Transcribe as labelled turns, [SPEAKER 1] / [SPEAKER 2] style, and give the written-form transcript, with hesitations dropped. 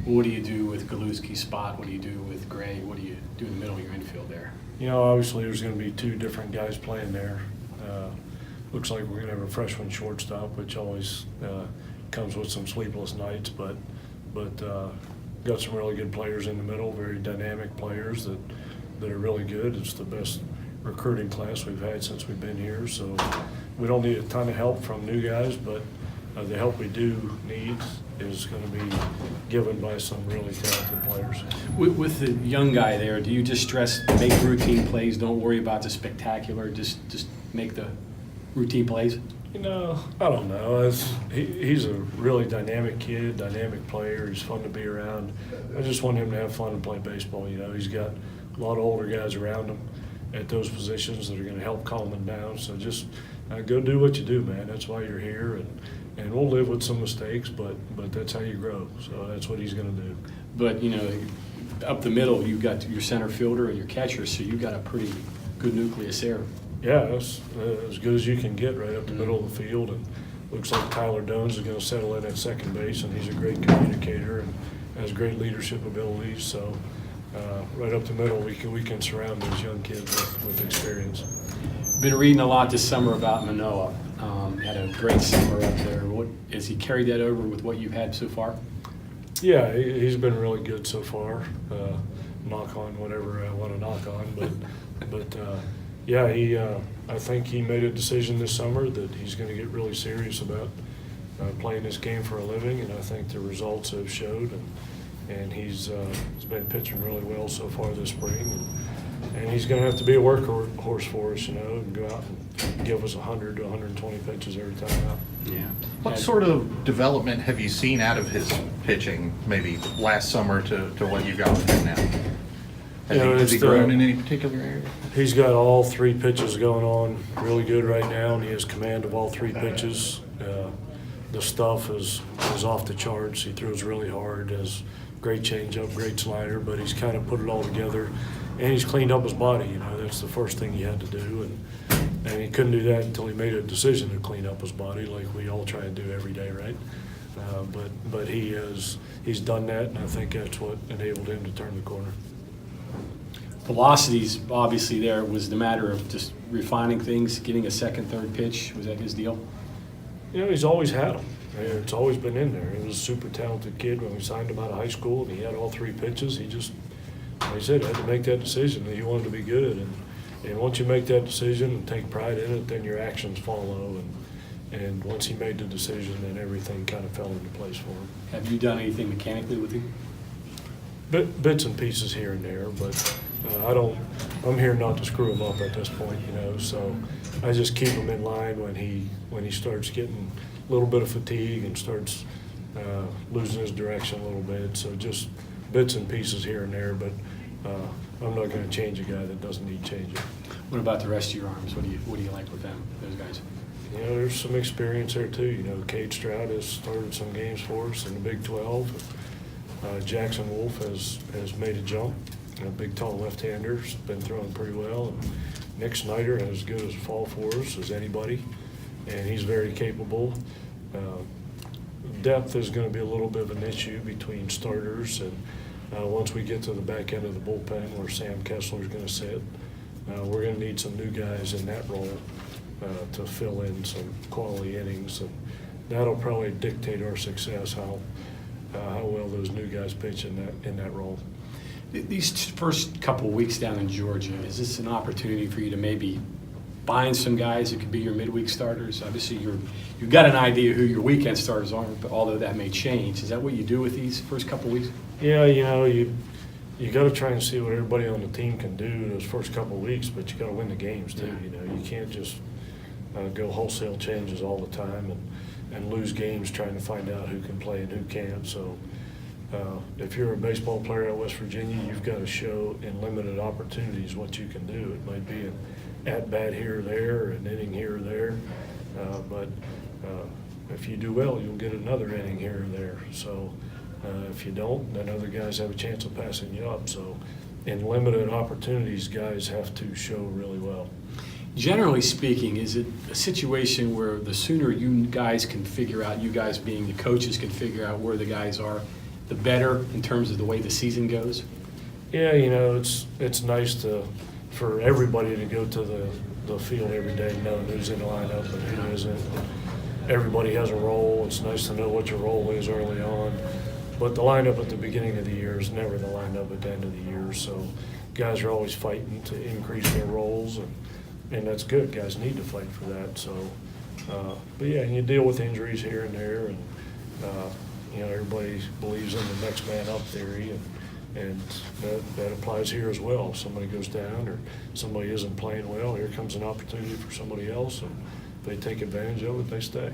[SPEAKER 1] What do you do with Galuski's spot? What do you do with Gray? What do you do in the middle of your infield there?
[SPEAKER 2] You know, obviously there's going to be two different guys playing there. Looks like we're going to have a freshman shortstop, which always comes with some sleepless nights, but got some really good players in the middle, very dynamic players that are really good. It's the best recruiting class we've had since we've been here, so we don't need a ton of help from new guys, but the help we do need is going to be given by some really talented players.
[SPEAKER 1] With the young guy there, do you just stress make routine plays, don't worry about the spectacular, just make the routine plays?
[SPEAKER 2] You know, I don't know. He's a really dynamic kid, dynamic player. He's fun to be around. I just want him to have fun and play baseball. You know, he's got a lot of older guys around him at those positions that are going to help calm him down. So just go do what you do, man. That's why you're here, and we'll live with some mistakes, but that's how you grow. So that's what he's going to do.
[SPEAKER 1] But, you know, up the middle, you've got your center fielder and your catcher, so you've got a pretty good nucleus there.
[SPEAKER 2] Yeah, that's as good as you can get right up the middle of the field. And looks like Tyler Dones is going to settle in at second base, and he's a great communicator and has great leadership abilities. So right up the middle, we can surround these young kids with experience.
[SPEAKER 1] Been reading a lot this summer about Manoah. Had a great summer up there. Has he carried that over with what you've had so far?
[SPEAKER 2] Yeah, he's been really good so far. Knock on whatever I want to knock on, but yeah, I think he made a decision this summer that he's going to get really serious about playing this game for a living, and I think the results have showed. And he's been pitching really well so far this spring, and he's going to have to be a workhorse for us, you know, and go out and give us 100 to 120 pitches every time out.
[SPEAKER 1] Yeah.
[SPEAKER 3] What sort of development have you seen out of his pitching, maybe last summer to what you got with him now? Has he grown in any particular area?
[SPEAKER 2] He's got all three pitches going on really good right now, and he has command of all three pitches. The stuff is off the charts. He throws really hard, has great changeup, great slider, but he's kind of put it all together, and he's cleaned up his body. You know, that's the first thing he had to do, and he couldn't do that until he made a decision to clean up his body, like we all try and do every day, right? But he's done that, and I think that's what enabled him to turn the corner.
[SPEAKER 1] Velocity's obviously there. It was the matter of just refining things, getting a second, third pitch. Was that his deal?
[SPEAKER 2] You know, he's always had them. It's always been in there. He was a super talented kid when we signed him out of high school, and he had all three pitches. He just, like I said, had to make that decision that he wanted to be good. And once you make that decision and take pride in it, then your actions follow. And once he made the decision, then everything kind of fell into place for him.
[SPEAKER 1] Have you done anything mechanically with him?
[SPEAKER 2] Bits and pieces here and there, but I'm here not to screw him up at this point, you know, so I just keep him in line when he starts getting a little bit of fatigue and starts losing his direction a little bit. So just bits and pieces here and there, but I'm not going to change a guy that doesn't need changing.
[SPEAKER 1] What about the rest of your arms? What do you like with them, those guys?
[SPEAKER 2] You know, there's some experience there too. You know, Cade Stroud has started some games for us in the Big 12. Jackson Wolf has made a jump. A big, tall left-hander, has been throwing pretty well. And Nick Snyder has as good as a fall for us as anybody, and he's very capable. Depth is going to be a little bit of an issue between starters, and once we get to the back end of the bullpen where Sam Kessler is going to sit, we're going to need some new guys in that role to fill in some quality innings, and that'll probably dictate our success, how well those new guys pitch in that role.
[SPEAKER 1] These first couple of weeks down in Georgia, is this an opportunity for you to maybe find some guys that could be your midweek starters? Obviously, you've got an idea who your weekend starters are, but although that may change, is that what you do with these first couple of weeks?
[SPEAKER 2] Yeah, you know, you got to try and see what everybody on the team can do those first couple of weeks, but you got to win the games too. Yeah. You know, you can't just go wholesale changes all the time and lose games trying to find out who can play and who can't. So if you're a baseball player at West Virginia, you've got to show in limited opportunities what you can do. It might be an at-bat here or there, an inning here or there, but if you do well, you'll get another inning here or there. So if you don't, then other guys have a chance of passing you up. So in limited opportunities, guys have to show really well.
[SPEAKER 1] Generally speaking, is it a situation where the sooner you guys can figure out, you guys being the coaches can figure out where the guys are, the better in terms of the way the season goes?
[SPEAKER 2] Yeah, you know, it's nice for everybody to go to the field every day, knowing who's in the lineup and who isn't. Everybody has a role. It's nice to know what your role is early on. But the lineup at the beginning of the year is never the lineup at the end of the year. So guys are always fighting to increase their roles, and that's good. Guys need to fight for that. So, but yeah, you deal with injuries here and there, and you know, everybody believes in the next man up theory, and that applies here as well. If somebody goes down or somebody isn't playing well, here comes an opportunity for somebody else, and if they take advantage of it, they stay.